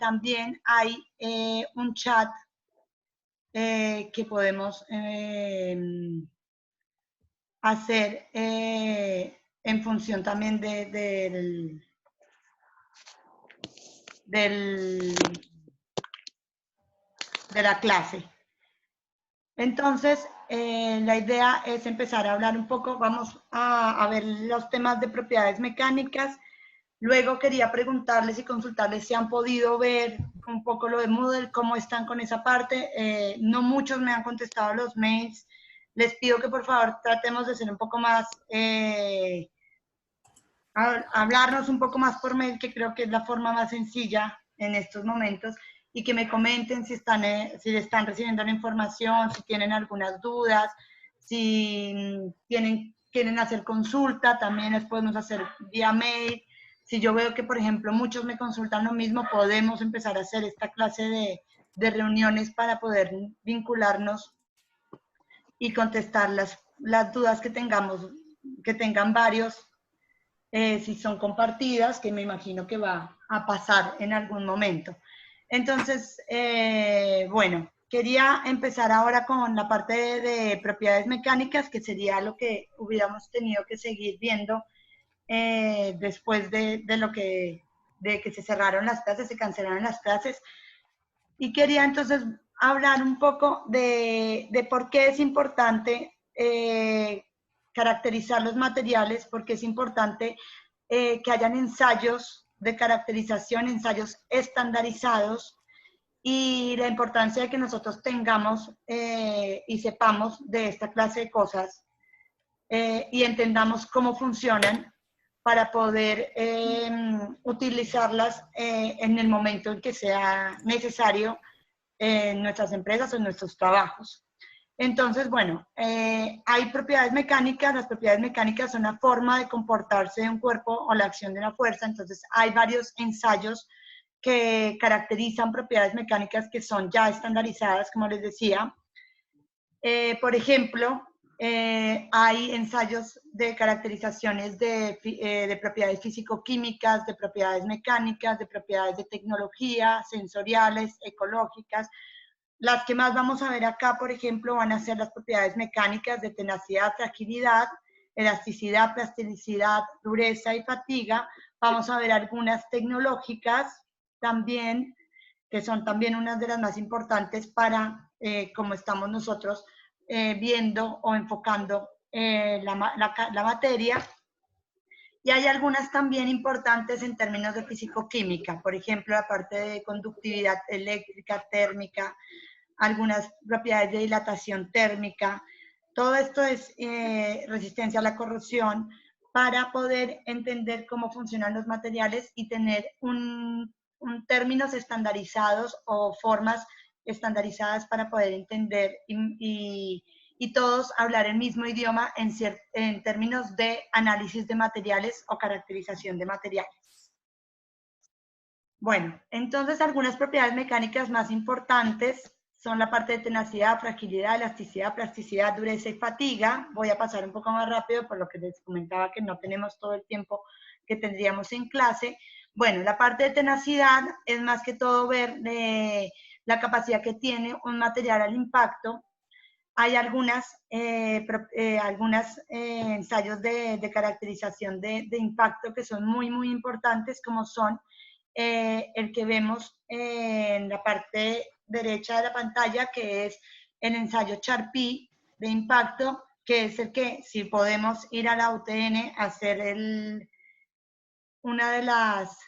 también hay un chat que podemos hacer en función también de la clase. Entonces, la idea es empezar a hablar un poco, vamos a ver los temas de propiedades mecánicas. Luego quería preguntarles y consultarles si han podido ver un poco lo de Moodle, cómo están con esa parte. No muchos me han contestado los mails. Les pido que por favor tratemos de ser un poco más, hablarnos un poco más por mail, que creo que es la forma más sencilla en estos momentos, y que me comenten si están recibiendo la información, si tienen algunas dudas, si quieren hacer consulta, también les podemos hacer vía mail. Si yo veo que, por ejemplo, muchos me consultan lo mismo, podemos empezar a hacer esta clase de reuniones para poder vincularnos y contestar las dudas que tengamos, que tengan varios, si son compartidas, que me imagino que va a pasar en algún momento. Entonces, bueno, quería empezar ahora con la parte de propiedades mecánicas, que sería lo que hubiéramos tenido que seguir viendo después de que se cerraron las clases, se cancelaron las clases. Y quería entonces hablar un poco de por qué es importante caracterizar los materiales, porque es importante que hayan ensayos de caracterización, ensayos estandarizados, y la importancia de que nosotros tengamos y sepamos de esta clase de cosas y entendamos cómo funcionan para poder utilizarlas en el momento en que sea necesario en nuestras empresas o en nuestros trabajos. Entonces, bueno, hay propiedades mecánicas. Las propiedades mecánicas son la forma de comportarse de un cuerpo o la acción de una fuerza. Entonces, hay varios ensayos que caracterizan propiedades mecánicas que son ya estandarizadas, como les decía. Por ejemplo, hay ensayos de caracterizaciones de propiedades físico-químicas, de propiedades mecánicas, de propiedades de tecnología, sensoriales, ecológicas. Las que más vamos a ver acá, por ejemplo, van a ser las propiedades mecánicas de tenacidad, fragilidad, elasticidad, plasticidad, dureza y fatiga. Vamos a ver algunas tecnológicas también, que son también unas de las más importantes para cómo estamos nosotros viendo o enfocando la materia. Y hay algunas también importantes en términos de físico-química, por ejemplo, la parte de conductividad eléctrica, térmica, algunas propiedades de dilatación térmica. Todo esto es resistencia a la corrosión, para poder entender cómo funcionan los materiales y tener términos estandarizados o formas estandarizadas para poder entender y todos hablar el mismo idioma en términos de análisis de materiales o caracterización de materiales. Bueno, entonces algunas propiedades mecánicas más importantes son la parte de tenacidad, fragilidad, elasticidad, plasticidad, dureza y fatiga. Voy a pasar un poco más rápido por lo que les comentaba, que no tenemos todo el tiempo que tendríamos en clase. Bueno, la parte de tenacidad es más que todo ver la capacidad que tiene un material al impacto. Hay algunos ensayos de caracterización de impacto que son muy, muy importantes, como son el que vemos en la parte derecha de la pantalla, que es el ensayo Charpy de impacto, que es el que, si podemos ir a la UTN a hacer una de las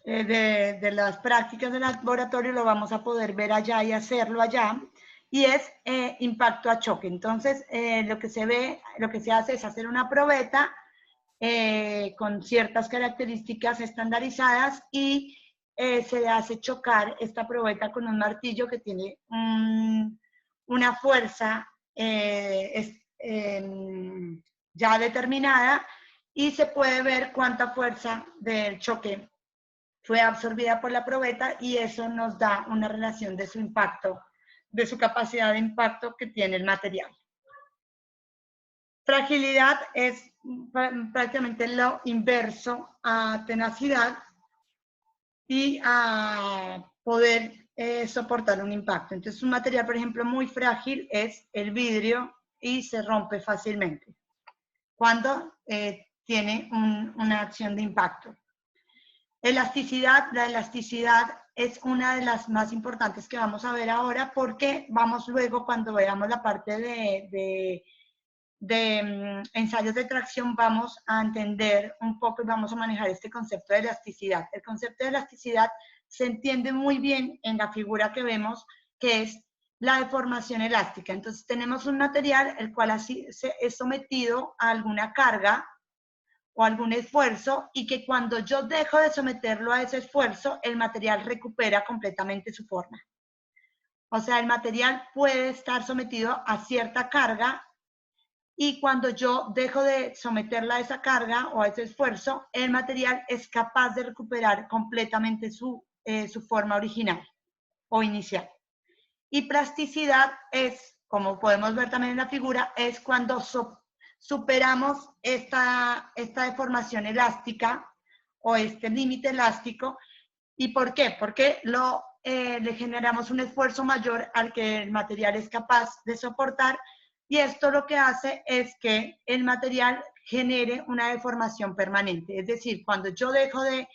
de las prácticas de laboratorio, lo vamos a poder ver allá y hacerlo allá, y es impacto a choque. Entonces, lo que se hace es hacer una probeta con ciertas características estandarizadas, y se le hace chocar esta probeta con un martillo que tiene una fuerza ya determinada, y se puede ver cuánta fuerza del choque fue absorbida por la probeta, y eso nos da una relación de su impacto, de su capacidad de impacto que tiene el material. Fragilidad es prácticamente lo inverso a tenacidad y a poder soportar un impacto. Entonces, un material, por ejemplo, muy frágil es el vidrio y se rompe fácilmente cuando tiene una acción de impacto. Elasticidad, la elasticidad es una de las más importantes que vamos a ver ahora porque vamos luego cuando veamos la parte de ensayos de tracción vamos a entender un poco y vamos a manejar este concepto de elasticidad. El concepto de elasticidad se entiende muy bien en la figura que vemos, que es la deformación elástica. Entonces tenemos un material el cual así es sometido a alguna carga o algún esfuerzo y que cuando yo dejo de someterlo a ese esfuerzo, el material recupera completamente su forma. O sea, el material puede estar sometido a cierta carga y cuando yo dejo de someterla a esa carga o a ese esfuerzo, el material es capaz de recuperar completamente su forma original o inicial. Y plasticidad es, como podemos ver también en la figura, es cuando superamos esta deformación elástica o este límite elástico. ¿Y por qué? Porque le generamos un esfuerzo mayor al que el material es capaz de soportar y esto lo que hace es que el material genere una deformación permanente. Es decir, cuando yo dejo de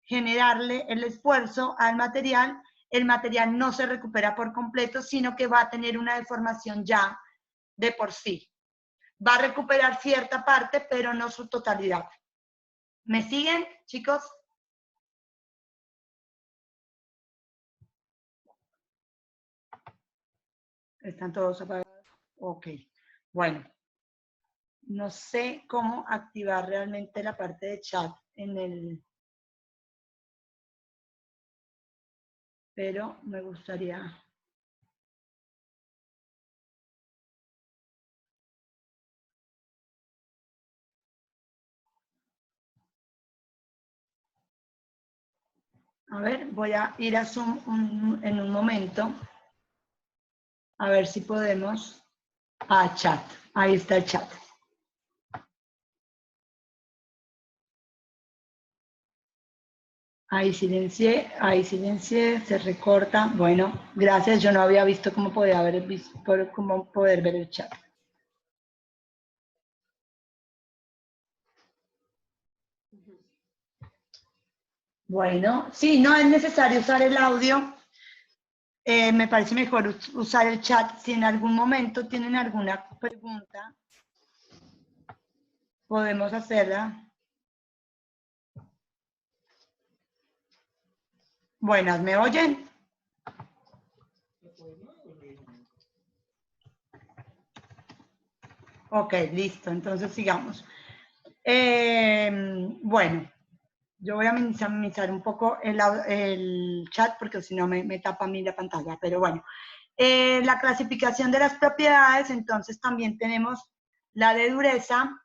generarle el esfuerzo al material, el material no se recupera por completo, sino que va a tener una deformación ya de por sí. Va a recuperar cierta parte, pero no su totalidad. ¿Me siguen, chicos? ¿Están todos apagados? Ok. Bueno, no sé cómo activar realmente la parte de chat en el... Pero me gustaría... A ver, voy a ir a Zoom en un momento. A ver si podemos... Ah, chat. Ahí está el chat. Ahí silencié, se recorta. Bueno, gracias. Yo no había visto cómo cómo poder ver el chat. Bueno, sí, no es necesario usar el audio. Me parece mejor usar el chat. Si en algún momento tienen alguna pregunta, podemos hacerla. Buenas, ¿me oyen? Ok, listo. Entonces sigamos. Bueno, yo voy a minimizar un poco el chat porque si no me tapa a mí la pantalla. Pero bueno, la clasificación de las propiedades, entonces también tenemos la de dureza,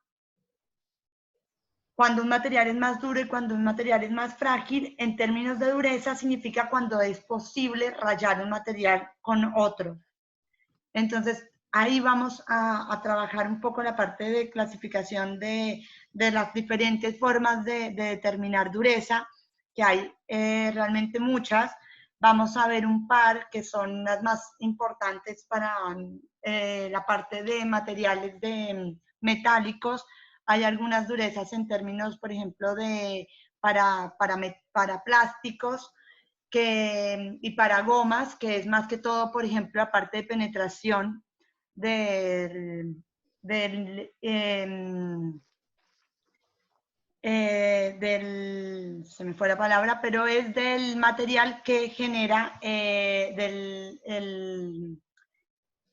cuando un material es más duro y cuando un material es más frágil. En términos de dureza significa cuando es posible rayar un material con otro. Entonces, ahí vamos a trabajar un poco la parte de clasificación de las diferentes formas de determinar dureza, que hay realmente muchas. Vamos a ver un par que son las más importantes para la parte de materiales metálicos. Hay algunas durezas en términos, por ejemplo, para plásticos, y para gomas, que es más que todo, por ejemplo, la parte de penetración se me fue la palabra, pero es del material que genera,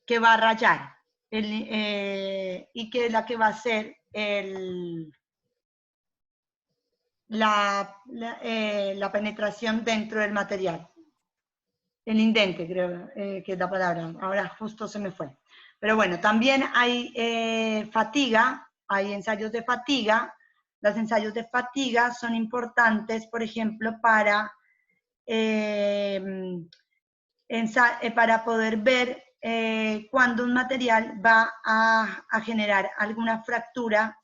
que va a rayar, y que es la que va a ser la penetración dentro del material. El indente, creo que es la palabra. Ahora justo se me fue. Pero bueno, también hay fatiga, hay ensayos de fatiga. Los ensayos de fatiga son importantes, por ejemplo, para poder ver cuando un material va a generar alguna fractura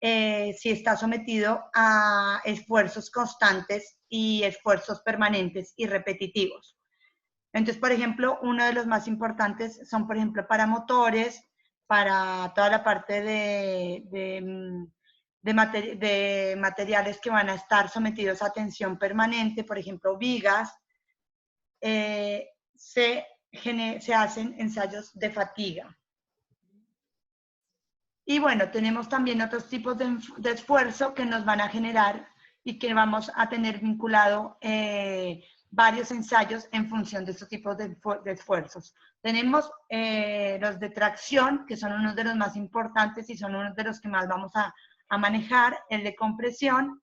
si está sometido a esfuerzos constantes y esfuerzos permanentes y repetitivos. Entonces, por ejemplo, uno de los más importantes son, por ejemplo, para motores, para toda la parte de materiales que van a estar sometidos a tensión permanente, por ejemplo, vigas, se hacen ensayos de fatiga. Y bueno, tenemos también otros tipos de esfuerzo que nos van a generar y que vamos a tener vinculado varios ensayos en función de estos tipos de esfuerzos. Tenemos los de tracción, que son unos de los más importantes y son unos de los que más vamos a manejar, el de compresión,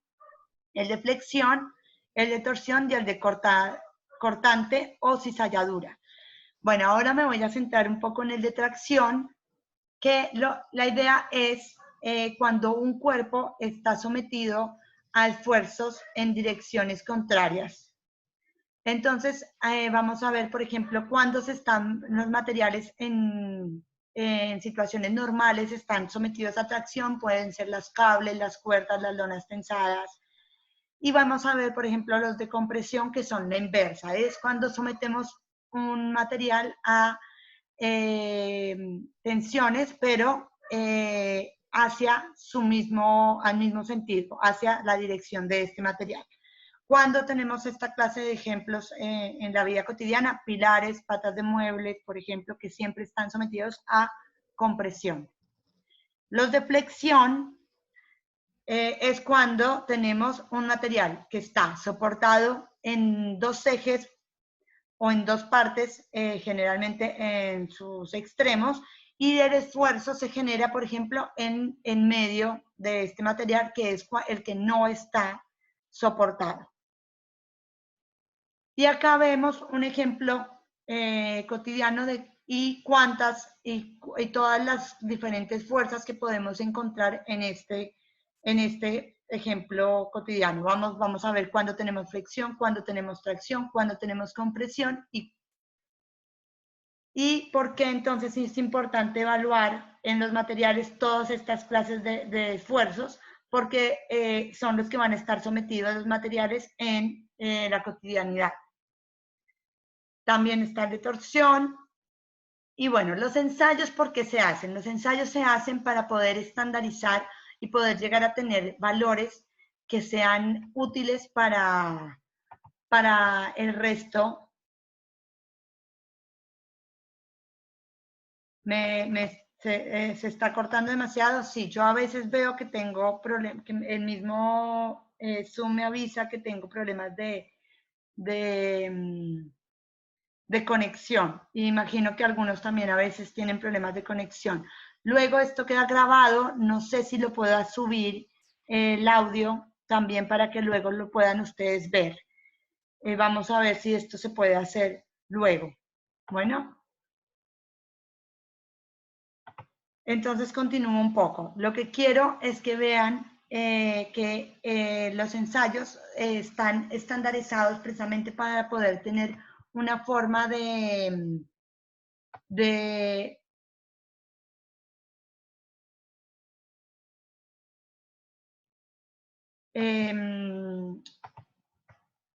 el de flexión, el de torsión y el de cortante o cizalladura. Bueno, ahora me voy a centrar un poco en el de tracción, que la idea es cuando un cuerpo está sometido a esfuerzos en direcciones contrarias. Entonces, vamos a ver, por ejemplo, cuando los materiales en situaciones normales están sometidos a tracción, pueden ser los cables, las cuerdas, las lonas tensadas. Y vamos a ver, por ejemplo, los de compresión, que son la inversa. Es cuando sometemos un material a tensiones, pero hacia al mismo sentido, hacia la dirección de este material. Cuando tenemos esta clase de ejemplos en la vida cotidiana, pilares, patas de muebles, por ejemplo, que siempre están sometidos a compresión. Los de flexión es cuando tenemos un material que está soportado en dos ejes o en dos partes, generalmente en sus extremos, y el esfuerzo se genera, por ejemplo, en medio de este material, que es el que no está soportado. Y acá vemos un ejemplo cotidiano y todas las diferentes fuerzas que podemos encontrar en este ejemplo cotidiano. Vamos a ver cuándo tenemos flexión, cuándo tenemos tracción, cuándo tenemos compresión y por qué entonces es importante evaluar en los materiales todas estas clases de esfuerzos, porque son los que van a estar sometidos a los materiales en la cotidianidad. También está el de torsión. Y bueno, los ensayos, ¿por qué se hacen? Los ensayos se hacen para poder estandarizar y poder llegar a tener valores que sean útiles para el resto. Se está cortando demasiado. Sí, yo a veces veo que tengo problemas, que el mismo Zoom me avisa que tengo problemas de conexión. Y imagino que algunos también a veces tienen problemas de conexión. Luego esto queda grabado, no sé si lo pueda subir el audio también para que luego lo puedan ustedes ver. Vamos a ver si esto se puede hacer luego. Bueno. Entonces continúo un poco. Lo que quiero es que vean que los ensayos están estandarizados precisamente para poder tener una forma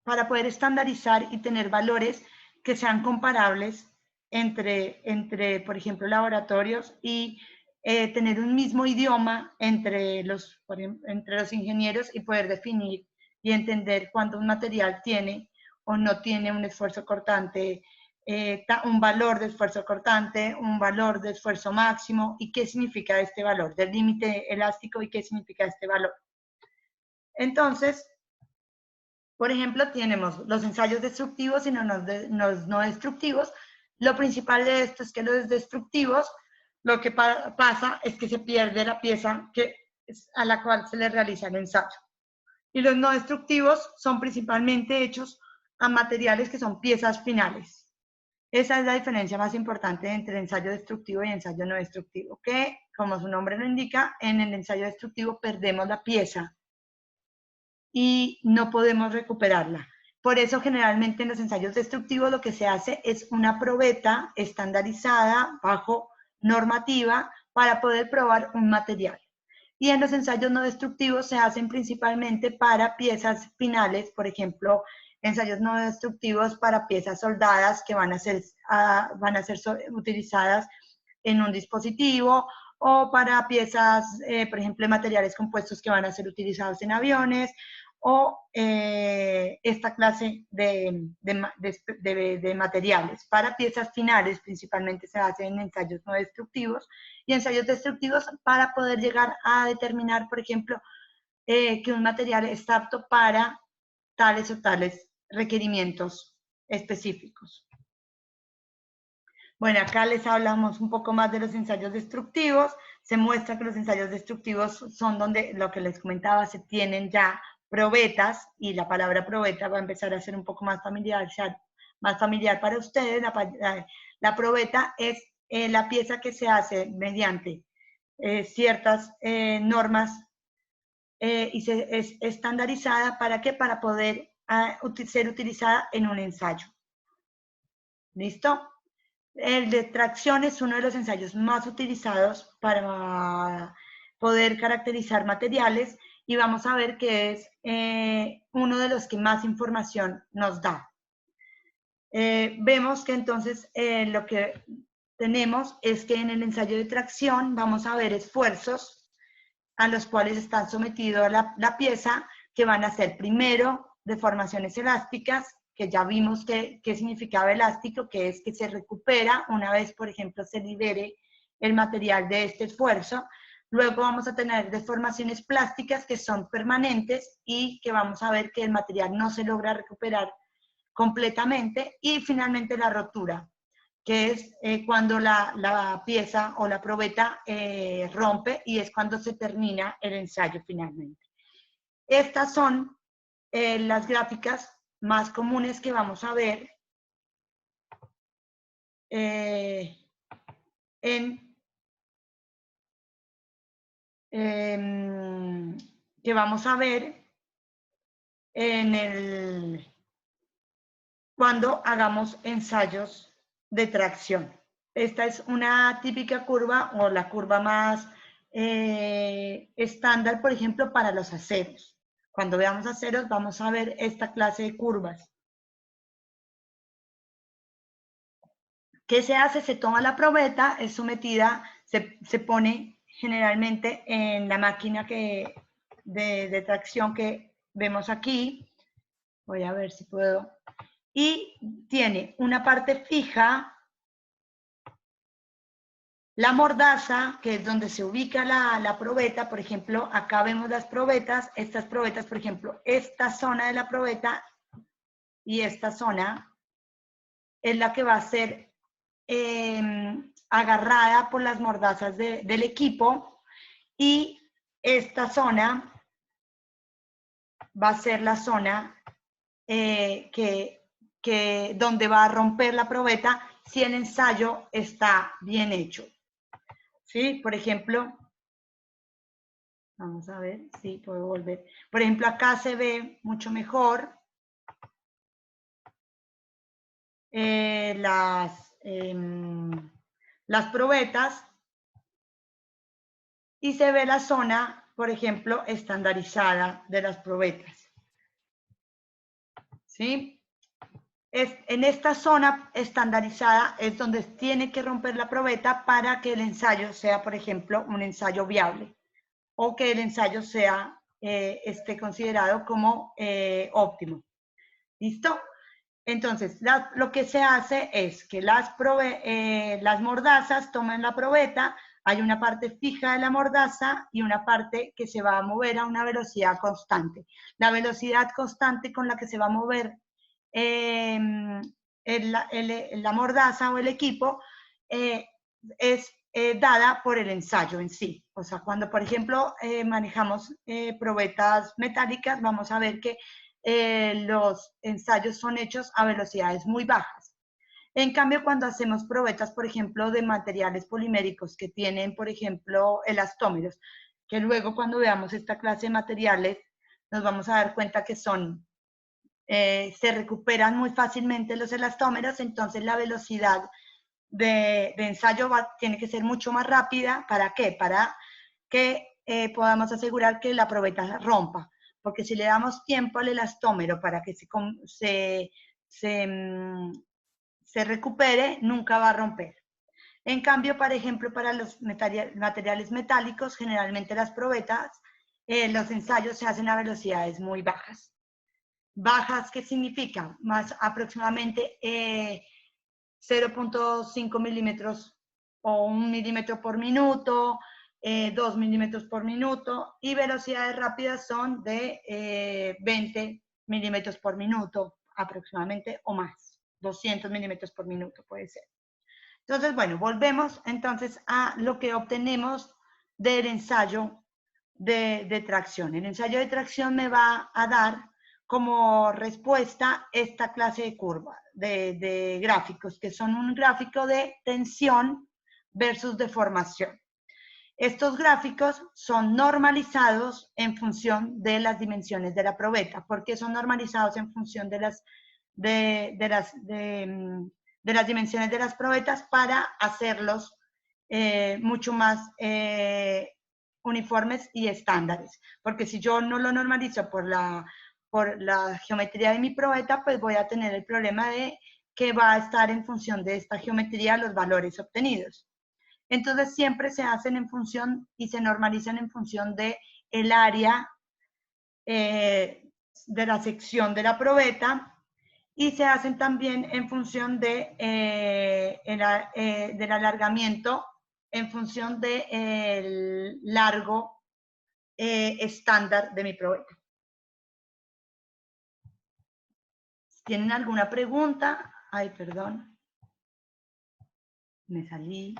para poder estandarizar y tener valores que sean comparables entre por ejemplo, laboratorios y tener un mismo idioma entre los ingenieros y poder definir y entender cuánto un material tiene o no tiene un esfuerzo cortante, un valor de esfuerzo cortante, un valor de esfuerzo máximo y qué significa este valor, del límite elástico y qué significa este valor. Entonces, por ejemplo, tenemos los ensayos destructivos y los no destructivos. Lo principal de esto es que los destructivos, lo que pasa es que se pierde la pieza a la cual se le realiza el ensayo. Y los no destructivos son principalmente hechos a materiales que son piezas finales. Esa es la diferencia más importante entre ensayo destructivo y ensayo no destructivo, que, como su nombre lo indica, en el ensayo destructivo perdemos la pieza y no podemos recuperarla. Por eso generalmente en los ensayos destructivos lo que se hace es una probeta estandarizada bajo normativa para poder probar un material. Y en los ensayos no destructivos se hacen principalmente para piezas finales, por ejemplo, ensayos no destructivos para piezas soldadas que van a ser utilizadas en un dispositivo, o para piezas, por ejemplo, de materiales compuestos que van a ser utilizados en aviones, o esta clase de materiales. Para piezas finales principalmente se hacen ensayos no destructivos y ensayos destructivos para poder llegar a determinar, por ejemplo, que un material está apto para tales o tales requerimientos específicos. Bueno, acá les hablamos un poco más de los ensayos destructivos. Se muestra que los ensayos destructivos son donde, lo que les comentaba, se tienen ya probetas, y la palabra probeta va a empezar a ser un poco más familiar para ustedes. La probeta es la pieza que se hace mediante ciertas normas y es estandarizada. ¿Para qué? Para poder ser utilizada en un ensayo. ¿Listo? El de tracción es uno de los ensayos más utilizados para poder caracterizar materiales, y vamos a ver que es uno de los que más información nos da. Vemos que entonces lo que tenemos es que en el ensayo de tracción vamos a ver esfuerzos a los cuales está sometida la pieza, que van a ser primero deformaciones elásticas, que ya vimos qué significaba elástico, que es que se recupera una vez, por ejemplo, se libere el material de este esfuerzo. Luego vamos a tener deformaciones plásticas, que son permanentes y que vamos a ver que el material no se logra recuperar completamente. Y finalmente la rotura, que es cuando la pieza o la probeta rompe, y es cuando se termina el ensayo finalmente. Estas son las gráficas más comunes que vamos a ver que vamos a ver cuando hagamos ensayos de tracción. Esta es una típica curva, o la curva más estándar, por ejemplo, para los aceros. Cuando veamos aceros vamos a ver esta clase de curvas. ¿Qué se hace? Se toma la probeta, es sometida, se pone generalmente en la máquina de tracción que vemos aquí. Voy a ver si puedo. Y tiene una parte fija, la mordaza, que es donde se ubica la probeta. Por ejemplo, acá vemos las probetas. Estas probetas, por ejemplo, esta zona de la probeta y esta zona es la que va a ser agarrada por las mordazas del equipo, y esta zona va a ser la zona donde va a romper la probeta si el ensayo está bien hecho. ¿Sí? Por ejemplo, vamos a ver si puedo volver. Por ejemplo, acá se ve mucho mejor las probetas, y se ve la zona, por ejemplo, estandarizada de las probetas. ¿Sí? En esta zona estandarizada es donde tiene que romper la probeta para que el ensayo sea, por ejemplo, un ensayo viable, o que el ensayo sea, esté considerado como óptimo. ¿Listo? Entonces, lo que se hace es que las mordazas toman la probeta. Hay una parte fija de la mordaza y una parte que se va a mover a una velocidad constante. La velocidad constante con la que se va a mover la mordaza o el equipo es dada por el ensayo en sí. O sea, cuando, por ejemplo, manejamos probetas metálicas, vamos a ver que los ensayos son hechos a velocidades muy bajas. En cambio, cuando hacemos probetas, por ejemplo, de materiales poliméricos que tienen, por ejemplo, elastómeros, que luego cuando veamos esta clase de materiales nos vamos a dar cuenta que se recuperan muy fácilmente los elastómeros. Entonces la velocidad de ensayo tiene que ser mucho más rápida. ¿Para qué? Para que podamos asegurar que la probeta rompa. Porque si le damos tiempo al elastómero para que se recupere, nunca va a romper. En cambio, por ejemplo, para los materiales metálicos, generalmente las probetas, los ensayos se hacen a velocidades muy bajas. Bajas, ¿qué significa? Más aproximadamente 0.5 milímetros o 1 milímetro por minuto, 2 milímetros por minuto, y velocidades rápidas son de 20 milímetros por minuto aproximadamente o más, 200 milímetros por minuto puede ser. Entonces, bueno, volvemos entonces a lo que obtenemos del ensayo de tracción. El ensayo de tracción me va a dar como respuesta esta clase de curva, de gráficos, que son un gráfico de tensión versus deformación. Estos gráficos son normalizados en función de las dimensiones de la probeta. ¿Por qué son normalizados en función de las dimensiones de las probetas? Para hacerlos mucho más uniformes y estándares. Porque si yo no lo normalizo por la geometría de mi probeta, pues voy a tener el problema de que va a estar en función de esta geometría los valores obtenidos. Entonces siempre se hacen en función y se normalizan en función de el área de la sección de la probeta, y se hacen también en función de, del alargamiento, en función del largo estándar de mi probeta. ¿Tienen alguna pregunta? Ay, perdón. Me salí.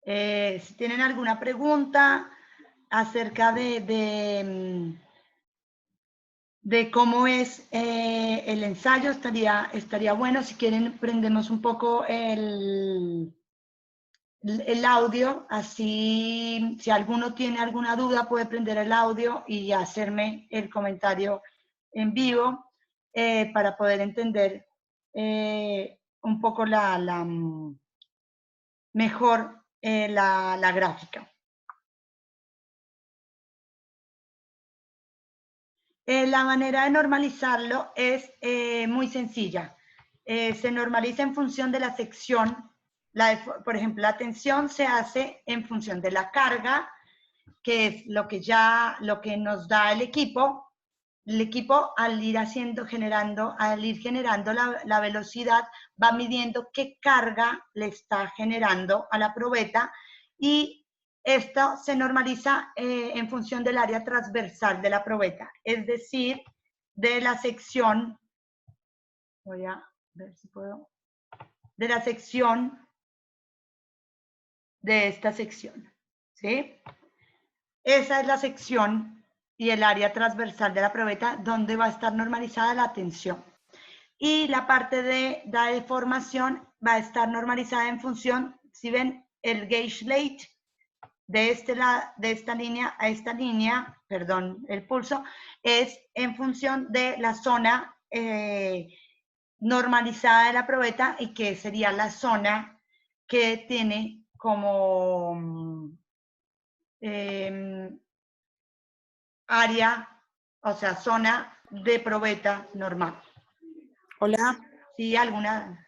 Si tienen alguna pregunta acerca de cómo es el ensayo, estaría bueno. Si quieren, prendemos un poco el audio, así si alguno tiene alguna duda puede prender el audio y hacerme el comentario en vivo para poder entender un poco mejor la gráfica. La manera de normalizarlo es muy sencilla. Se normaliza en función de la sección. Por ejemplo, la tensión se hace en función de la carga, que es lo que nos da el equipo. El equipo, al ir generando la velocidad, va midiendo qué carga le está generando a la probeta, y esto se normaliza en función del área transversal de la probeta, es decir, de la sección, voy a ver si puedo, de la sección de esta sección, ¿sí? Esa es la sección y el área transversal de la probeta donde va a estar normalizada la tensión. Y la parte de la deformación va a estar normalizada en función, si ven, el gauge late de esta línea a esta línea, perdón, el pulso, es en función de la zona normalizada de la probeta, y que sería la zona que tiene como área, o sea, zona de probeta normal. Hola. ¿Sí? ¿Alguna?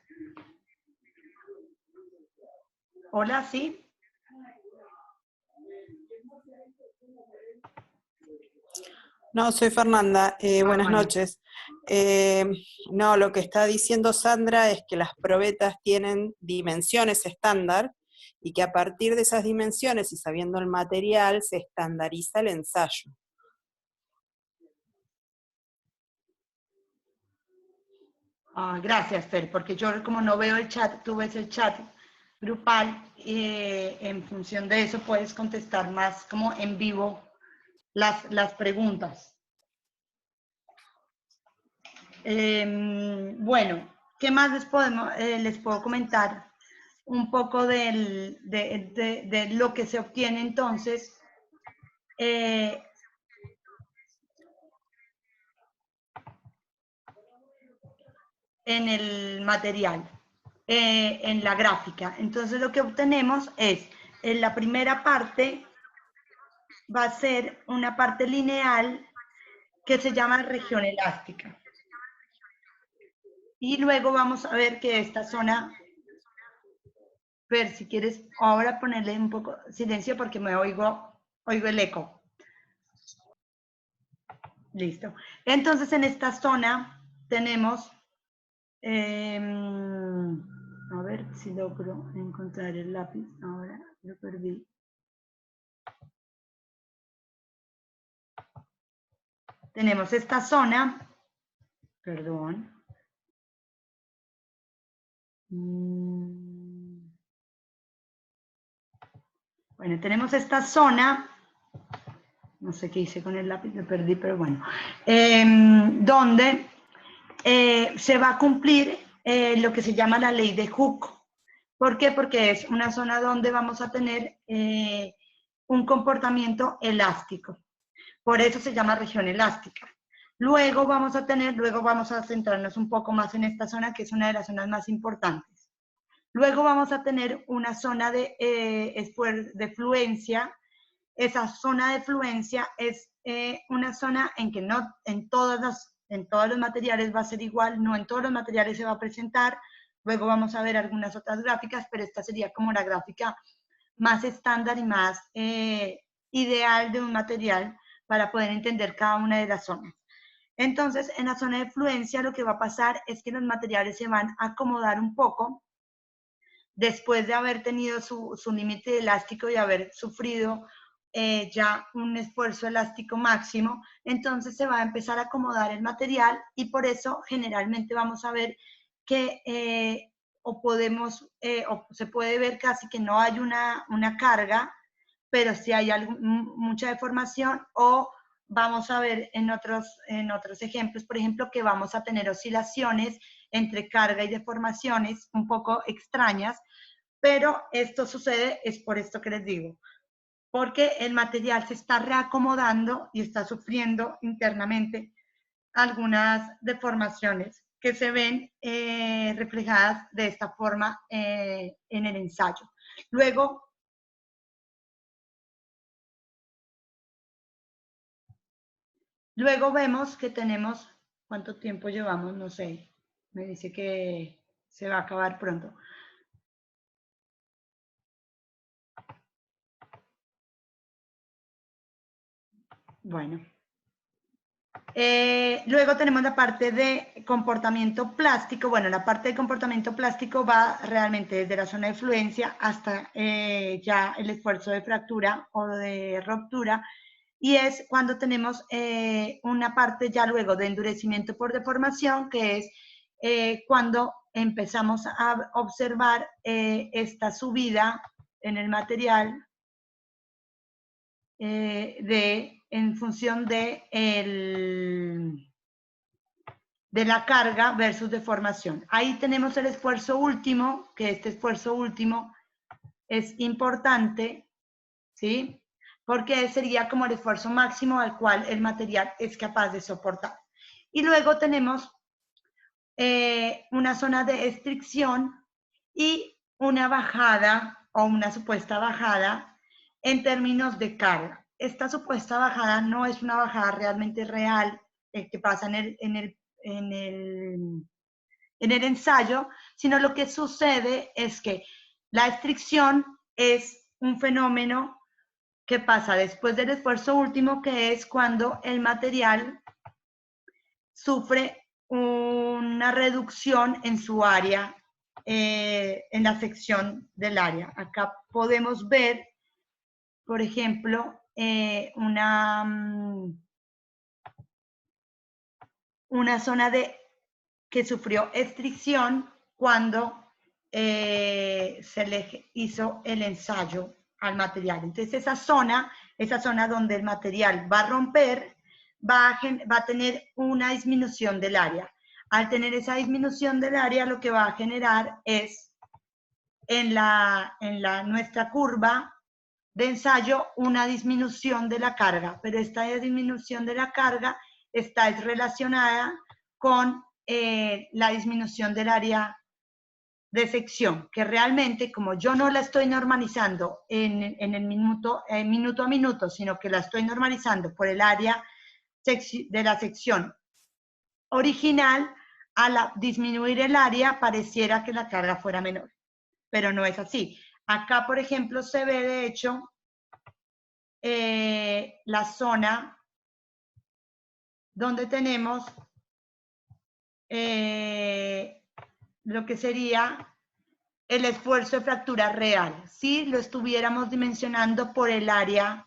Hola, ¿sí? No, soy Fernanda. Buenas noches. No, lo que está diciendo Sandra es que las probetas tienen dimensiones estándar y que a partir de esas dimensiones y sabiendo el material se estandariza el ensayo. Gracias, Fer, porque yo como no veo el chat, tú ves el chat grupal, en función de eso puedes contestar más como en vivo las preguntas. Bueno, ¿qué más les puedo comentar? Un poco de lo que se obtiene entonces. en el material, en la gráfica. Entonces lo que obtenemos es, en la primera parte va a ser una parte lineal que se llama región elástica. Y luego vamos a ver que esta zona, ver si quieres ahora ponerle un poco silencio porque me oigo el eco. Listo. Entonces en esta zona tenemos, a ver si logro encontrar el lápiz, ahora lo perdí. Tenemos esta zona, perdón. Bueno, tenemos esta zona, no sé qué hice con el lápiz, lo perdí, pero bueno, donde se va a cumplir lo que se llama la ley de Hooke. ¿Por qué? Porque es una zona donde vamos a tener un comportamiento elástico. Por eso se llama región elástica. Luego vamos a centrarnos un poco más en esta zona, que es una de las zonas más importantes. Luego vamos a tener una zona de fluencia. Esa zona de fluencia es una zona en que no en todos los materiales va a ser igual, no en todos los materiales se va a presentar. Luego vamos a ver algunas otras gráficas, pero esta sería como la gráfica más estándar y más ideal de un material para poder entender cada una de las zonas. Entonces, en la zona de fluencia lo que va a pasar es que los materiales se van a acomodar un poco después de haber tenido su límite elástico y haber sufrido ya un esfuerzo elástico máximo. Entonces se va a empezar a acomodar el material y por eso generalmente vamos a ver que o se puede ver casi que no hay una carga, pero sí hay mucha deformación, o vamos a ver en otros ejemplos, por ejemplo, que vamos a tener oscilaciones entre carga y deformaciones un poco extrañas, pero esto sucede, es por esto que les digo, porque el material se está reacomodando y está sufriendo internamente algunas deformaciones que se ven reflejadas de esta forma en el ensayo. Luego vemos que tenemos, ¿cuánto tiempo llevamos? No sé, me dice que se va a acabar pronto. Bueno. Luego tenemos la parte de comportamiento plástico. Bueno, la parte de comportamiento plástico va realmente desde la zona de fluencia hasta ya el esfuerzo de fractura o de ruptura. Y es cuando tenemos una parte ya luego de endurecimiento por deformación, que es cuando empezamos a observar esta subida en el material en función de la carga versus deformación. Ahí tenemos el esfuerzo último, que este esfuerzo último es importante, ¿sí? Porque sería como el esfuerzo máximo al cual el material es capaz de soportar. Y luego tenemos una zona de estricción y una bajada o una supuesta bajada en términos de carga. Esta supuesta bajada no es una bajada realmente real que pasa en el ensayo, sino lo que sucede es que la estricción es un fenómeno que pasa después del esfuerzo último, que es cuando el material sufre una reducción en su área, en la sección del área. Acá podemos ver, por ejemplo, una zona que sufrió estricción cuando se le hizo el ensayo al material. Entonces esa zona donde el material va a romper, va a tener una disminución del área. Al tener esa disminución del área, lo que va a generar es en nuestra curva de ensayo una disminución de la carga, pero esta disminución de la carga está relacionada con la disminución del área de sección, que realmente como yo no la estoy normalizando en el minuto a minuto, sino que la estoy normalizando por el área de la sección original, al disminuir el área pareciera que la carga fuera menor, pero no es así. Acá, por ejemplo, se ve de hecho la zona donde tenemos lo que sería el esfuerzo de fractura real. Si lo estuviéramos dimensionando por el área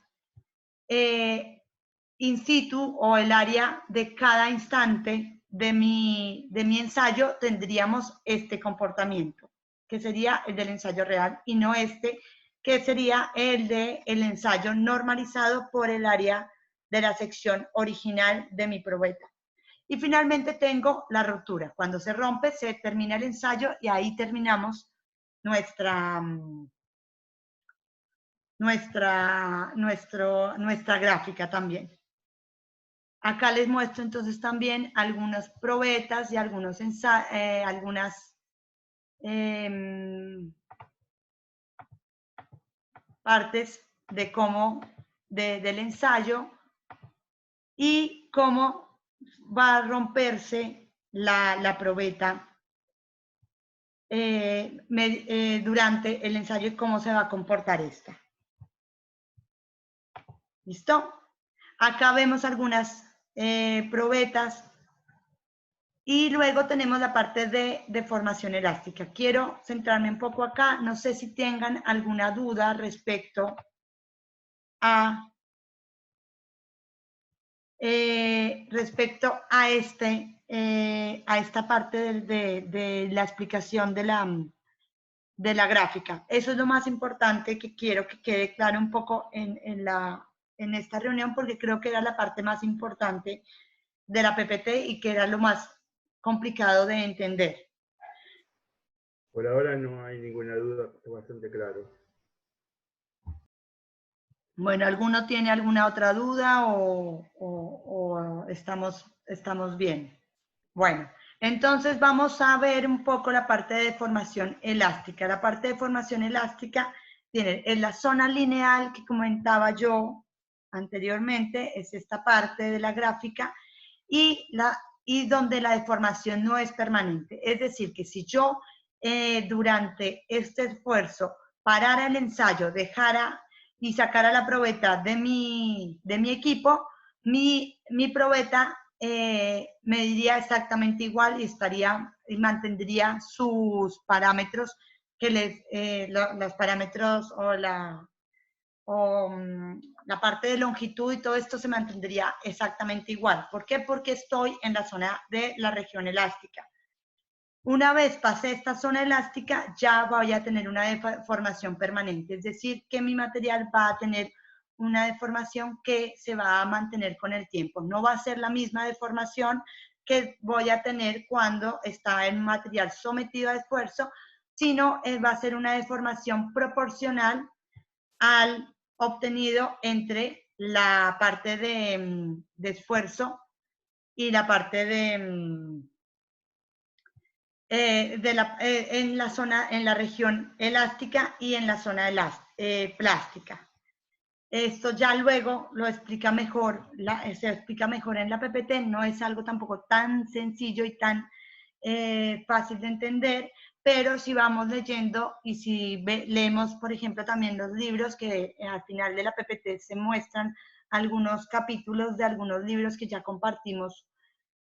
in situ o el área de cada instante de mi ensayo, tendríamos este comportamiento, que sería el del ensayo real, y no este, que sería el del ensayo normalizado por el área de la sección original de mi probeta. Y finalmente tengo la rotura. Cuando se rompe, se termina el ensayo y ahí terminamos nuestra gráfica también. Acá les muestro entonces también algunas probetas y algunas partes de cómo, del ensayo y cómo va a romperse la probeta durante el ensayo y cómo se va a comportar esta. ¿Listo? Acá vemos algunas probetas y luego tenemos la parte de deformación elástica. Quiero centrarme un poco acá. No sé si tengan alguna duda respecto a esta parte de la explicación de la gráfica. Eso es lo más importante que quiero que quede claro un poco en esta reunión, porque creo que era la parte más importante de la PPT y que era lo más complicado de entender. Por ahora no hay ninguna duda, está bastante claro. Bueno, ¿alguno tiene alguna otra duda o estamos bien? Bueno, entonces vamos a ver un poco la parte de deformación elástica. La parte de deformación elástica tiene en la zona lineal que comentaba yo anteriormente, es esta parte de la gráfica, y donde la deformación no es permanente. Es decir, que si yo durante este esfuerzo parara el ensayo, dejara y sacara la probeta de mi equipo, mi probeta mediría exactamente igual y mantendría sus parámetros, los parámetros o la parte de longitud y todo esto se mantendría exactamente igual. ¿Por qué? Porque estoy en la zona de la región elástica. Una vez pasé esta zona elástica, ya voy a tener una deformación permanente, es decir, que mi material va a tener una deformación que se va a mantener con el tiempo. No va a ser la misma deformación que voy a tener cuando está el material sometido a esfuerzo, sino va a ser una deformación proporcional al obtenido entre la parte de esfuerzo y la parte en la región elástica y en la zona plástica. Esto ya luego lo explica mejor, se explica mejor en la PPT, no es algo tampoco tan sencillo y tan fácil de entender, pero si vamos leyendo y si leemos, por ejemplo, también los libros que al final de la PPT se muestran algunos capítulos de algunos libros que ya compartimos,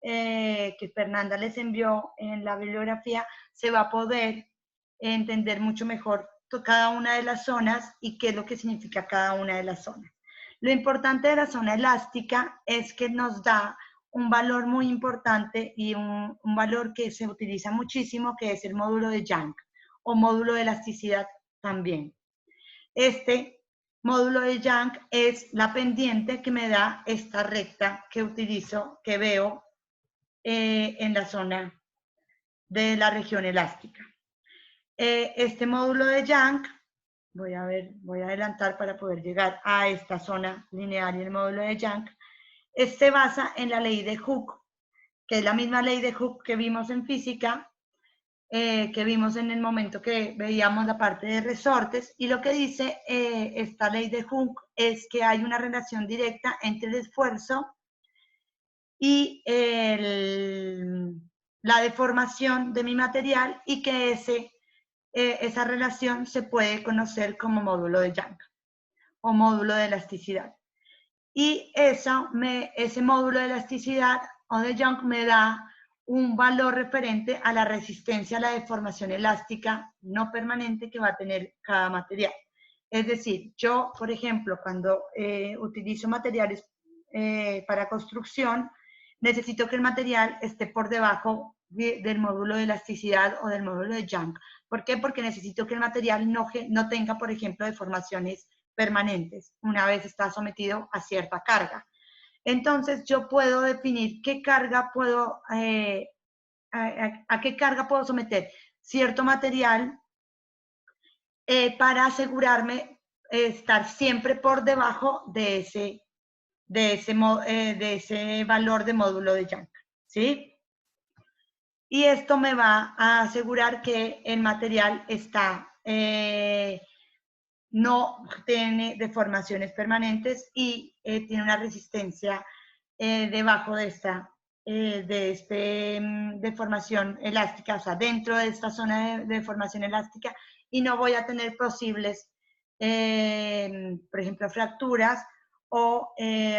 que Fernanda les envió en la bibliografía, se va a poder entender mucho mejor cada una de las zonas y qué es lo que significa cada una de las zonas. Lo importante de la zona elástica es que nos da un valor muy importante y un valor que se utiliza muchísimo, que es el módulo de Young o módulo de elasticidad también. Este módulo de Young es la pendiente que me da esta recta que utilizo, que veo en la zona de la región elástica. Este módulo de Young, voy a adelantar para poder llegar a esta zona lineal y el módulo de Young, se basa en la ley de Hooke, que es la misma ley de Hooke que vimos en física, que vimos en el momento que veíamos la parte de resortes, y lo que dice esta ley de Hooke es que hay una relación directa entre el esfuerzo y la deformación de mi material, y que esa relación se puede conocer como módulo de Young o módulo de elasticidad. Y ese módulo de elasticidad o de Young me da un valor referente a la resistencia a la deformación elástica no permanente que va a tener cada material. Es decir, yo, por ejemplo, cuando utilizo materiales para construcción, necesito que el material esté por debajo del módulo de elasticidad o del módulo de Young. ¿Por qué? Porque necesito que el material no tenga, por ejemplo, deformaciones permanentes una vez está sometido a cierta carga. Entonces, yo puedo definir qué carga puedo, a qué carga puedo someter cierto material para asegurarme estar siempre por debajo de ese valor de módulo de Young, ¿sí? Y esto me va a asegurar que el material no tiene deformaciones permanentes y tiene una resistencia debajo de esta deformación elástica, o sea, dentro de esta zona de deformación elástica, y no voy a tener posibles, por ejemplo, fracturas o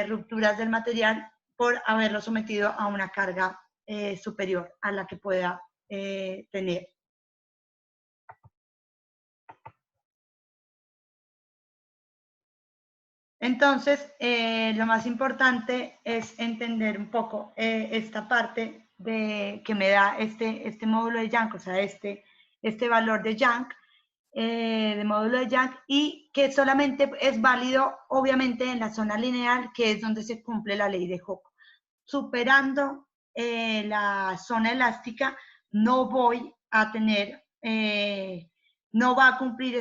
rupturas del material por haberlo sometido a una carga superior a la que pueda tener. Entonces, lo más importante es entender un poco esta parte que me da este módulo de Young, o sea, este valor de Young, de módulo de Young, y que solamente es válido, obviamente, en la zona lineal, que es donde se cumple la ley de Hooke. Superando la zona elástica, no voy a tener... no va a cumplir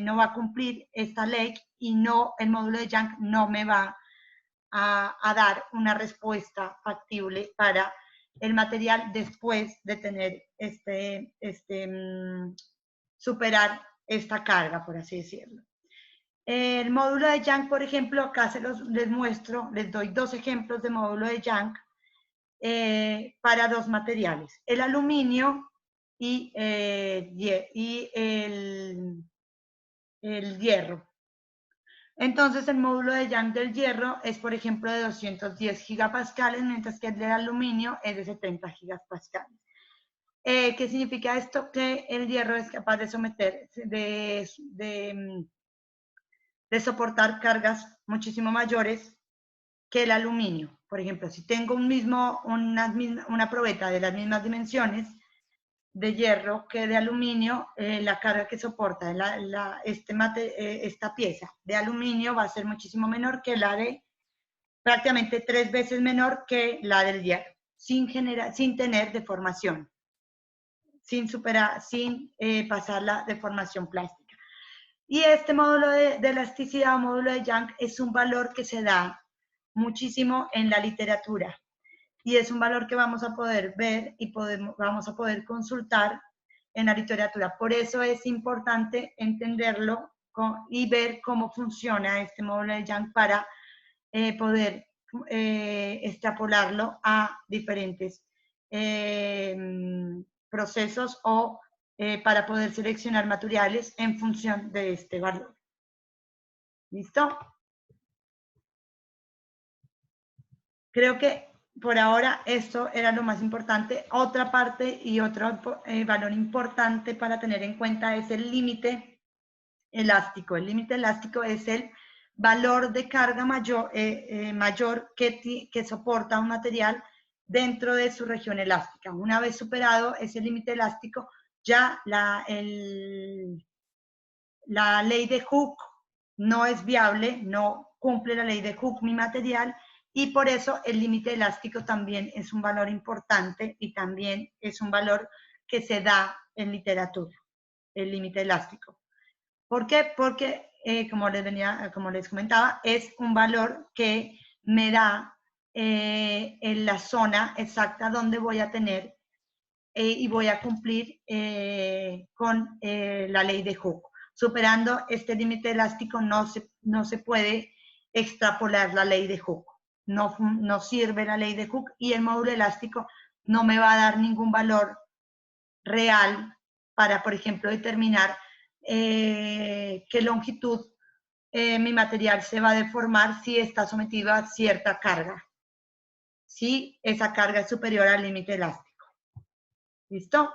no va a cumplir esta ley, y el módulo de Young no me va a dar una respuesta factible para el material después de tener superar esta carga, por así decirlo. El módulo de Young, por ejemplo, acá les doy dos ejemplos de módulo de Young para dos materiales, el aluminio y el hierro. Entonces, el módulo de Young del hierro es, por ejemplo, de 210 gigapascales, mientras que el del aluminio es de 70 gigapascales. ¿Qué significa esto? Que el hierro es capaz de de soportar cargas muchísimo mayores que el aluminio. Por ejemplo, si tengo una probeta de las mismas dimensiones de hierro que de aluminio, la carga que soporta esta pieza de aluminio va a ser muchísimo menor que la prácticamente 3 veces menor que la del hierro, sin tener deformación, sin pasar la deformación plástica. Y este módulo de elasticidad o módulo de Young es un valor que se da muchísimo en la literatura, y es un valor que vamos a poder ver y vamos a poder consultar en la literatura. Por eso es importante entenderlo y ver cómo funciona este módulo de Young para poder extrapolarlo a diferentes procesos o para poder seleccionar materiales en función de este valor. ¿Listo? Creo que por ahora esto era lo más importante. Otra parte y otro valor importante para tener en cuenta es el límite elástico. El límite elástico es el valor de carga mayor que soporta un material dentro de su región elástica. Una vez superado ese límite elástico, ya la ley de Hooke no es viable, no cumple la ley de Hooke mi material, y por eso el límite elástico también es un valor importante y también es un valor que se da en literatura, el límite elástico. ¿Por qué? Porque, como les comentaba, es un valor que me da en la zona exacta donde voy a tener y voy a cumplir con la ley de Hooke. Superando este límite elástico no se puede extrapolar la ley de Hooke. No sirve la ley de Hooke y el módulo elástico no me va a dar ningún valor real para, por ejemplo, determinar qué longitud mi material se va a deformar si está sometido a cierta carga, si esa carga es superior al límite elástico. ¿Listo?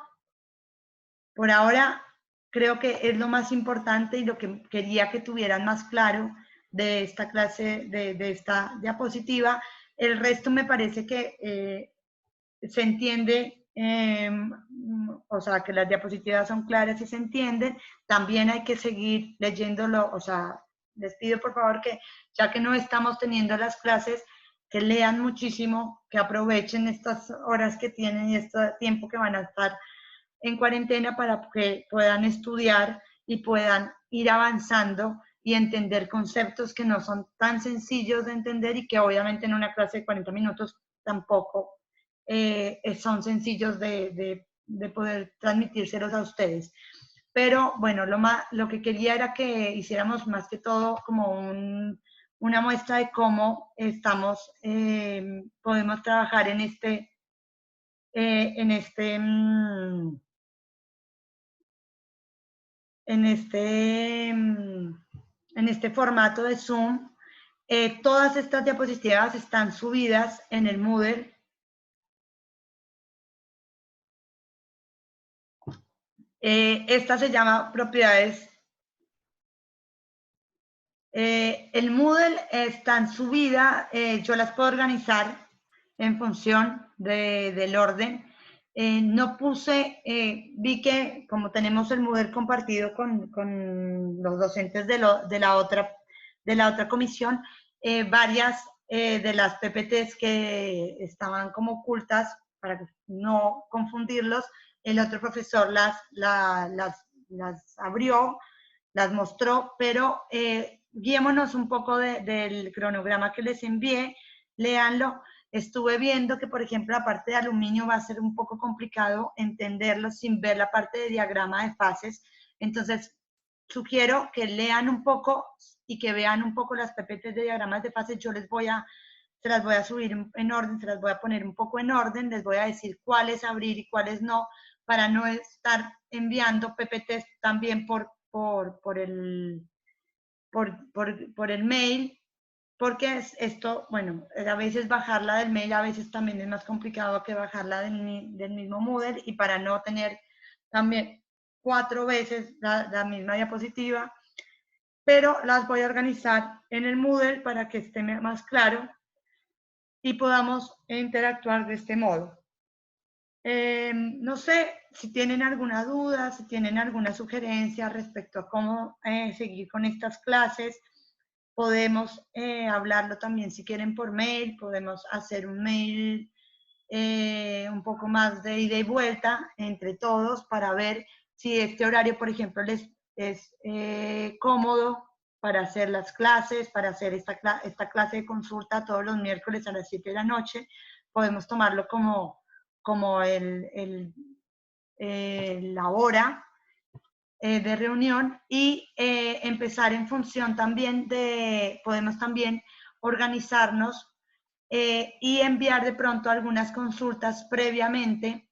Por ahora, creo que es lo más importante y lo que quería que tuvieran más claro de esta clase, de esta diapositiva. El resto me parece que se entiende, o sea, que las diapositivas son claras y se entienden. También hay que seguir leyéndolo, o sea, les pido por favor que, ya que no estamos teniendo las clases, que lean muchísimo, que aprovechen estas horas que tienen y este tiempo que van a estar en cuarentena para que puedan estudiar y puedan ir avanzando y entender conceptos que no son tan sencillos de entender y que obviamente en una clase de 40 minutos tampoco son sencillos de poder transmitírselos a ustedes. Pero bueno, lo que quería era que hiciéramos más que todo como una muestra de cómo podemos trabajar en este formato de Zoom. Todas estas diapositivas están subidas en el Moodle. Esta se llama propiedades. El Moodle están subidas, yo las puedo organizar en función del orden. No puse, vi que como tenemos el Moodle compartido con los docentes de la otra comisión, varias de las PPTs que estaban como ocultas, para no confundirlos, el otro profesor las abrió, las mostró, pero guiémonos un poco del cronograma que les envié, léanlo. Estuve viendo que, por ejemplo, la parte de aluminio va a ser un poco complicado entenderlo sin ver la parte de diagrama de fases. Entonces, sugiero que lean un poco y que vean un poco las PPTs de diagramas de fases. Yo se las voy a subir en orden, se las voy a poner un poco en orden, les voy a decir cuáles abrir y cuáles no, para no estar enviando PPTs también por el mail, porque esto, bueno, a veces bajarla del mail a veces también es más complicado que bajarla del mismo Moodle, y para no tener también 4 veces la misma diapositiva, pero las voy a organizar en el Moodle para que esté más claro y podamos interactuar de este modo. No sé si tienen alguna duda, si tienen alguna sugerencia respecto a cómo seguir con estas clases. Podemos hablarlo también si quieren por mail, podemos hacer un mail un poco más de ida y vuelta entre todos para ver si este horario, por ejemplo, les es cómodo para hacer las clases, para hacer esta clase de consulta todos los miércoles a las 7 de la noche. Podemos tomarlo como la hora de reunión y empezar en función también podemos también organizarnos y enviar de pronto algunas consultas previamente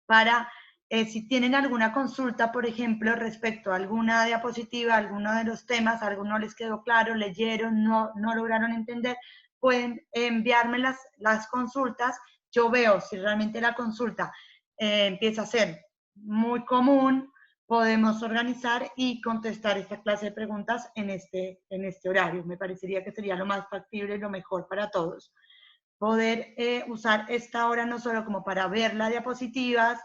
para si tienen alguna consulta, por ejemplo, respecto a alguna diapositiva, alguno de los temas, algo no les quedó claro, leyeron, no lograron entender, pueden enviarme las consultas. Yo veo si realmente la consulta empieza a ser muy común, podemos organizar y contestar esta clase de preguntas en este horario. Me parecería que sería lo más factible y lo mejor para todos. Poder usar esta hora no solo como para ver las diapositivas,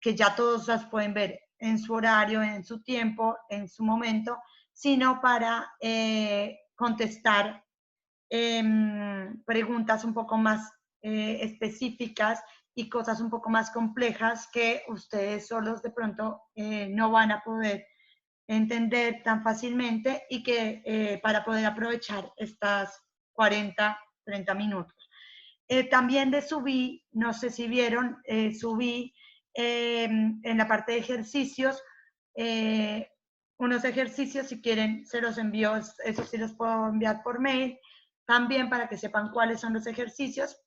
que ya todos las pueden ver en su horario, en su tiempo, en su momento, sino para contestar preguntas un poco más específicas y cosas un poco más complejas que ustedes solos de pronto no van a poder entender tan fácilmente, y que para poder aprovechar estas 40 30 minutos. También de subí, no sé si vieron, subí en la parte de ejercicios, unos ejercicios, si quieren se los envío, eso sí los puedo enviar por mail, también para que sepan cuáles son los ejercicios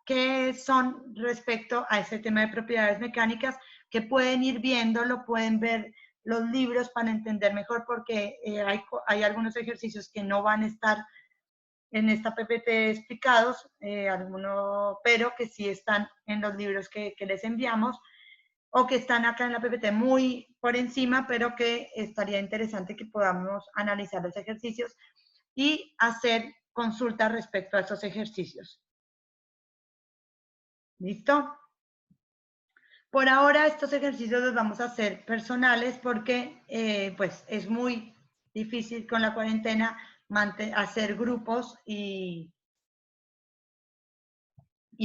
que son respecto a ese tema de propiedades mecánicas, que pueden ir viendo, pueden ver los libros para entender mejor, porque hay algunos ejercicios que no van a estar en esta PPT explicados, pero que sí están en los libros que les enviamos, o que están acá en la PPT muy por encima, pero que estaría interesante que podamos analizar los ejercicios y hacer consultas respecto a esos ejercicios. ¿Listo? Por ahora estos ejercicios los vamos a hacer personales porque pues es muy difícil con la cuarentena hacer grupos y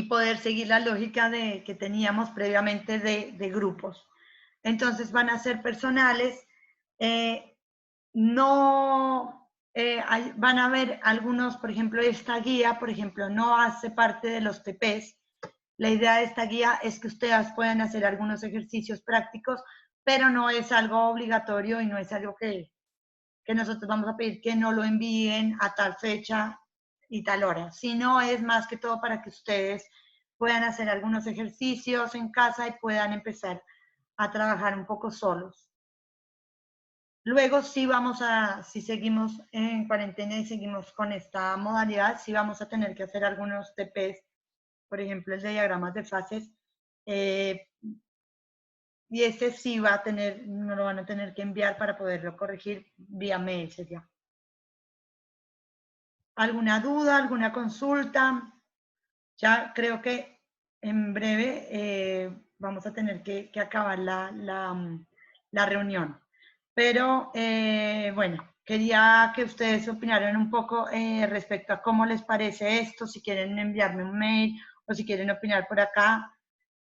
poder seguir la lógica que teníamos previamente de grupos. Entonces van a ser personales. Van a haber algunos, por ejemplo, esta guía, por ejemplo, no hace parte de los TPs. La idea de esta guía es que ustedes puedan hacer algunos ejercicios prácticos, pero no es algo obligatorio y no es algo que nosotros vamos a pedir que no lo envíen a tal fecha y tal hora, sino es más que todo para que ustedes puedan hacer algunos ejercicios en casa y puedan empezar a trabajar un poco solos. Luego si seguimos en cuarentena y seguimos con esta modalidad, sí vamos a tener que hacer algunos TPs, por ejemplo el de diagramas de fases, y ese sí no lo van a tener que enviar para poderlo corregir vía mail, sería. ¿Alguna duda, alguna consulta? Ya creo que en breve vamos a tener que acabar la reunión. Pero bueno, quería que ustedes opinaran un poco respecto a cómo les parece esto, si quieren enviarme un mail o si quieren opinar por acá,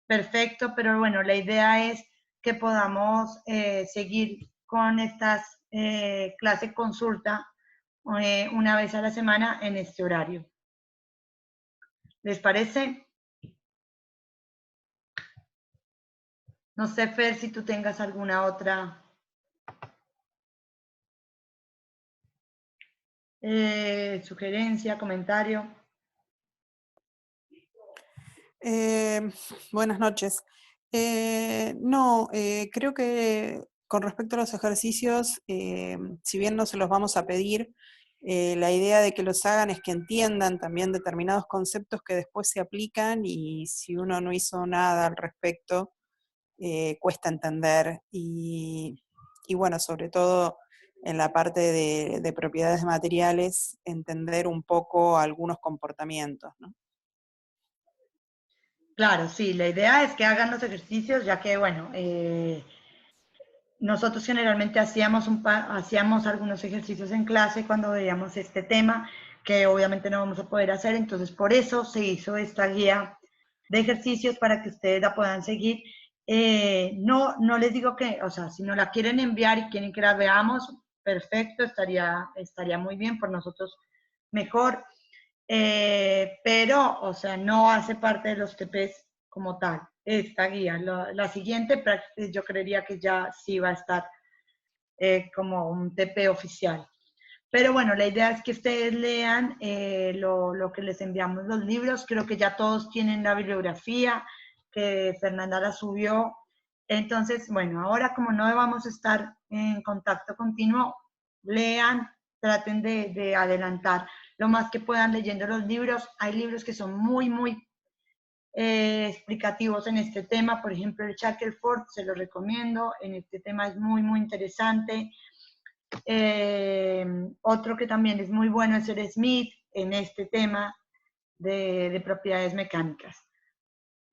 perfecto, pero bueno, la idea es que podamos seguir con estas clases consulta una vez a la semana en este horario. ¿Les parece? No sé, Fer, si tú tengas alguna otra sugerencia, comentario. Buenas noches. No, creo que con respecto a los ejercicios, si bien no se los vamos a pedir, la idea de que los hagan es que entiendan también determinados conceptos que después se aplican y si uno no hizo nada al respecto, cuesta entender. Y bueno, sobre todo en la parte de propiedades materiales, entender un poco algunos comportamientos, ¿no? Claro, sí, la idea es que hagan los ejercicios, ya que, bueno, nosotros generalmente hacíamos algunos ejercicios en clase cuando veíamos este tema, que obviamente no vamos a poder hacer, entonces por eso se hizo esta guía de ejercicios para que ustedes la puedan seguir. No les digo que, o sea, si no la quieren enviar y quieren que la veamos, perfecto, estaría muy bien, por nosotros mejor. Pero, o sea, no hace parte de los TPs como tal, esta guía. La siguiente, yo creería que ya sí va a estar como un TP oficial. Pero bueno, la idea es que ustedes lean lo que les enviamos los libros. Creo que ya todos tienen la bibliografía que Fernanda la subió. Entonces, bueno, ahora como no vamos a estar en contacto continuo, lean, traten de adelantar lo más que puedan leyendo los libros. Hay libros que son muy, muy explicativos en este tema. Por ejemplo, el Shackelford, se lo recomiendo. En este tema es muy, muy interesante. Otro que también es muy bueno es el Smith en este tema de propiedades mecánicas.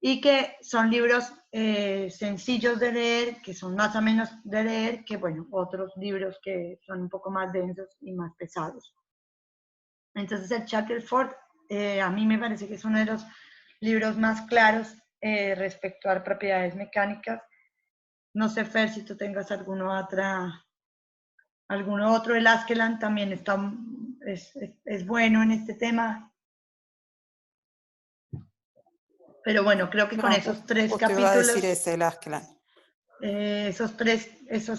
Y que son libros sencillos de leer, que son más o menos de leer que, bueno, otros libros que son un poco más densos y más pesados. Entonces el Shackelford a mí me parece que es uno de los libros más claros respecto a propiedades mecánicas. No sé, Fer, si tú tengas alguno otro. El Askeland también es bueno en este tema. Pero bueno, creo que con esos 3 Usted va a decir capítulos, ese, el Asclan. esos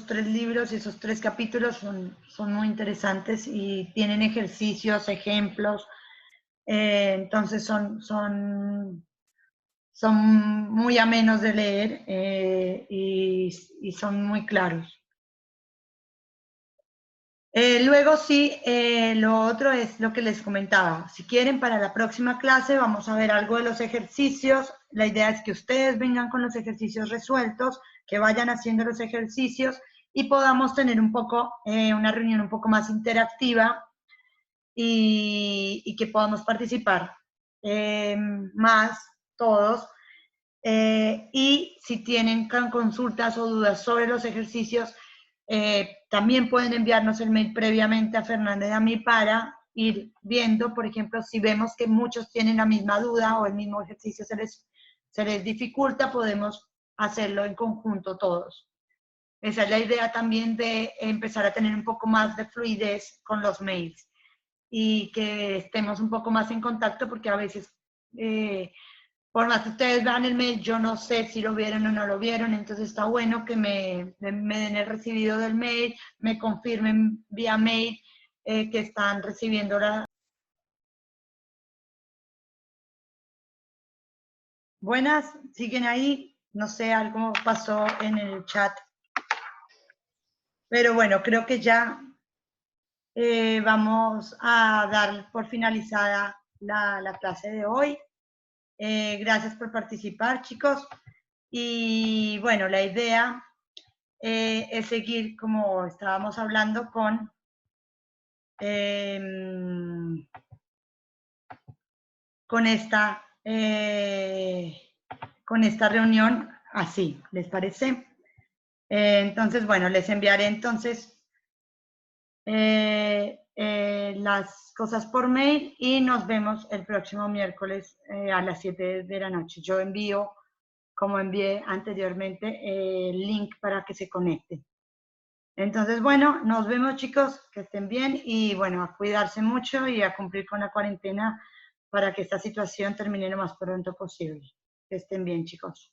tres libros y esos 3 capítulos son muy interesantes y tienen ejercicios, ejemplos, entonces son muy amenos de leer y son muy claros. Luego sí, lo otro es lo que les comentaba. Si quieren, para la próxima clase vamos a ver algo de los ejercicios. La idea es que ustedes vengan con los ejercicios resueltos, que vayan haciendo los ejercicios y podamos tener un poco, una reunión un poco más interactiva y que podamos participar más todos. Y si tienen consultas o dudas sobre los ejercicios, también pueden enviarnos el mail previamente a Fernanda y a mí para ir viendo, por ejemplo, si vemos que muchos tienen la misma duda o el mismo ejercicio se les dificulta, podemos hacerlo en conjunto todos. Esa es la idea también de empezar a tener un poco más de fluidez con los mails y que estemos un poco más en contacto porque a veces por más que ustedes vean el mail, yo no sé si lo vieron o no lo vieron, entonces está bueno que me den el recibido del mail, me confirmen vía mail que están recibiendo la... Buenas, siguen ahí, no sé, algo pasó en el chat. Pero bueno, creo que ya vamos a dar por finalizada la clase de hoy. Gracias por participar, chicos. Y bueno, la idea es seguir, como estábamos hablando, con esta reunión así, ¿les parece? Entonces, bueno, les enviaré entonces las cosas por mail y nos vemos el próximo miércoles a las 7 de la noche. Yo envío, como envié anteriormente, el link para que se conecten. Entonces, bueno, nos vemos, chicos, que estén bien y bueno, a cuidarse mucho y a cumplir con la cuarentena para que esta situación termine lo más pronto posible. Que estén bien, chicos.